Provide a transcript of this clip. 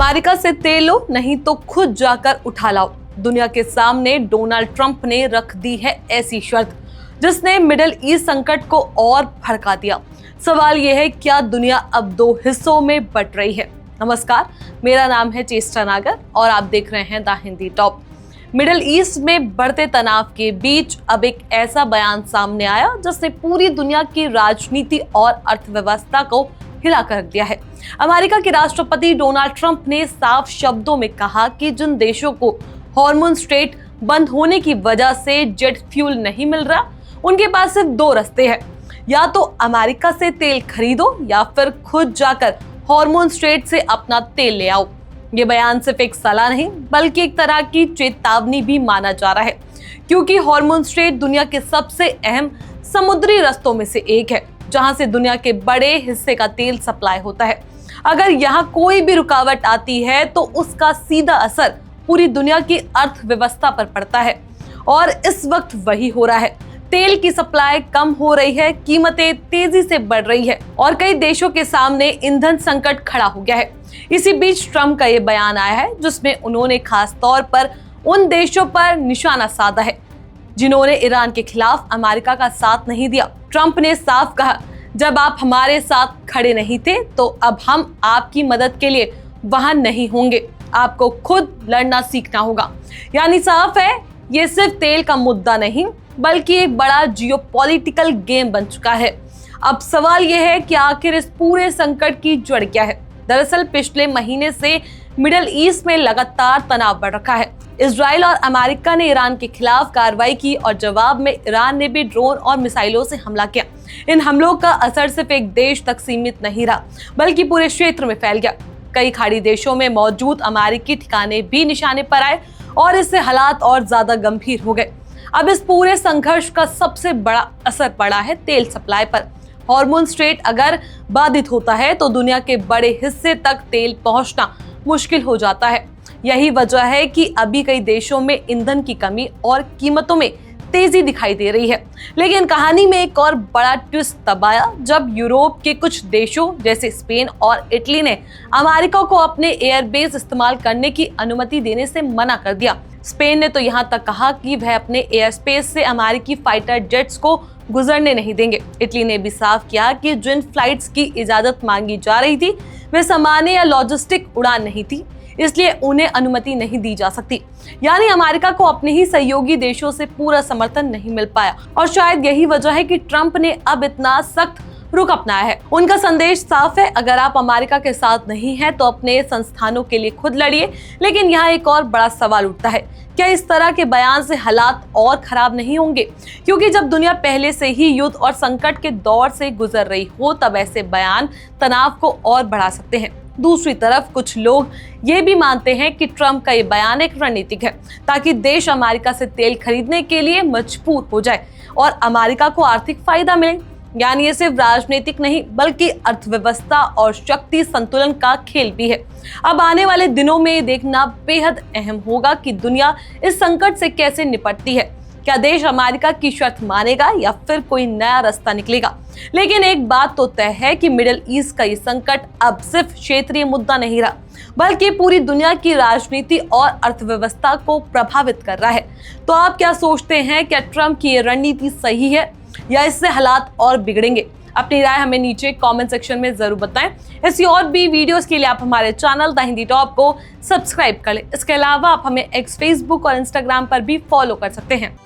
America से तेल लो, नहीं तो खुद जाकर उठा लाओ। दुनिया के सामने डोनाल्ड ट्रंप ने रख दी है ऐसी शर्त जिसने मिडिल ईस्ट संकट को और भड़का दिया। सवाल यह है, क्या दुनिया अब दो हिस्सों में बट रही है? नमस्कार, मेरा नाम है चेष्टा नागर और आप देख रहे हैं the Hindi top. Middle east में बढ़ते तनाव के बीच अब एक ऐसा बयान सामने आया जिसने पूरी दुनिया की राजनीति और अर्थव्यवस्था को हिला कर रख दिया है। अमेरिका के राष्ट्रपति डोनाल्ड ट्रंप ने साफ शब्दों में कहा कि जिन देशों को हॉर्मोन स्ट्रेट बंद होने की वजह से जेट फ्यूल नहीं मिल रहा, उनके पास सिर्फ दो रास्ते हैं, या तो अमेरिका से तेल खरीदो या फिर खुद जाकर हॉर्मोन स्ट्रेट से अपना तेल ले आओ। ये बयान सिर्फ एक सलाह नहीं बल्कि एक तरह की चेतावनी भी माना जा रहा है, क्योंकि हॉर्मोन स्ट्रेट दुनिया के सबसे अहम समुद्री रास्तों में से एक है जहां से दुनिया के बड़े हिस्से का तेल सप्लाई होता है। अगर यहाँ कोई भी रुकावट आती है तो उसका सीधा असर पूरी दुनिया की अर्थव्यवस्था पर पड़ता है और इस वक्त वही हो रहा है। तेल की सप्लाई कम हो रही है, कीमतें तेजी से बढ़ रही है और कई देशों के सामने ईंधन संकट खड़ा हो गया है। इसी बीच ट्रंप का ये बयान आया है जिसमें उन्होंने खास तौर पर उन देशों पर निशाना साधा है जिन्होंने ईरान के खिलाफ अमेरिका का साथ नहीं दिया। ट्रंप ने साफ कहा, जब आप हमारे साथ खड़े नहीं थे तो अब हम आपकी मदद के लिए वहां नहीं होंगे, आपको खुद लड़ना सीखना होगा। यानी साफ है, ये सिर्फ तेल का मुद्दा नहीं बल्कि एक बड़ा जियोपॉलिटिकल गेम बन चुका है। अब सवाल यह है कि आखिर इस पूरे संकट की जड़ क्या है? दरअसल पिछले महीने से मिडिल ईस्ट में लगातार तनाव बढ़ रखा है। इजराइल और अमेरिका ने ईरान के खिलाफ कार्रवाई की और जवाब में ईरान ने भी ड्रोन और मिसाइलों से हमला किया। इन हमलों का असर सिर्फ एक देश तक सीमित नहीं रहा बल्कि पूरे क्षेत्र में फैल गया। कई खाड़ी देशों में मौजूद अमेरिकी ठिकाने भी निशाने पर आए और इससे हालात और ज्यादा गंभीर हो गए। अब इस पूरे संघर्ष का सबसे बड़ा असर पड़ा है तेल सप्लाई पर। हॉर्मोन स्ट्रेट अगर बाधित होता है तो दुनिया के बड़े हिस्से तक तेल पहुंचना मुश्किल हो जाता है। यही वजह है कि अभी कई देशों में ईंधन की कमी और कीमतों में तेजी दिखाई दे रही है। लेकिन कहानी में एक और बड़ा ट्विस्ट तब आया जब यूरोप के कुछ देशों जैसे स्पेन और इटली ने अमेरिका को अपने एयरबेस इस्तेमाल करने की अनुमति देने से मना कर दिया। स्पेन ने तो यहाँ तक कहा कि वह अपने एयर स्पेस से अमेरिकी फाइटर जेट्स को गुजरने नहीं देंगे। इटली ने भी साफ किया कि जिन फ्लाइट्स की इजाजत मांगी जा रही थी वे सामान्य या लॉजिस्टिक उड़ान नहीं थी, इसलिए उन्हें अनुमति नहीं दी जा सकती। यानी अमेरिका को अपने ही सहयोगी देशों से पूरा समर्थन नहीं मिल पाया और शायद यही वजह है कि ट्रंप ने अब इतना सख्त रुख अपनाया है। उनका संदेश साफ है, अगर आप अमेरिका के साथ नहीं हैं तो अपने संस्थानों के लिए खुद लड़िए। लेकिन यहाँ एक और बड़ा सवाल उठता है, क्या इस तरह के बयान से हालात और खराब नहीं होंगे? क्योंकि जब दुनिया पहले से ही युद्ध और संकट के दौर से गुजर रही हो तब ऐसे बयान तनाव को और बढ़ा सकते हैं। दूसरी तरफ कुछ लोग ये भी मानते हैं कि ट्रंप का ये बयान एक रणनीतिक है ताकि देश अमेरिका से तेल खरीदने के लिए मजबूर हो जाए और अमेरिका को आर्थिक फायदा मिले। यानी ये सिर्फ राजनीतिक नहीं बल्कि अर्थव्यवस्था और शक्ति संतुलन का खेल भी है। अब आने वाले दिनों में देखना बेहद अहम होगा कि दुनिया इस संकट से कैसे निपटती है। क्या देश अमेरिका की शर्त मानेगा या फिर कोई नया रास्ता निकलेगा? लेकिन एक बात तो तय है कि मिडिल ईस्ट का ये संकट अब सिर्फ क्षेत्रीय मुद्दा नहीं रहा बल्कि पूरी दुनिया की राजनीति और अर्थव्यवस्था को प्रभावित कर रहा है। तो आप क्या सोचते हैं, क्या ट्रंप की ये रणनीति सही है या इससे हालात और बिगड़ेंगे? अपनी राय हमें नीचे कमेंट सेक्शन में जरूर बताएं। ऐसी और भी वीडियोस के लिए आप हमारे चैनल द हिंदी टॉप को सब्सक्राइब कर लें। इसके अलावा आप हमें एक्स, फेसबुक और इंस्टाग्राम पर भी फॉलो कर सकते हैं।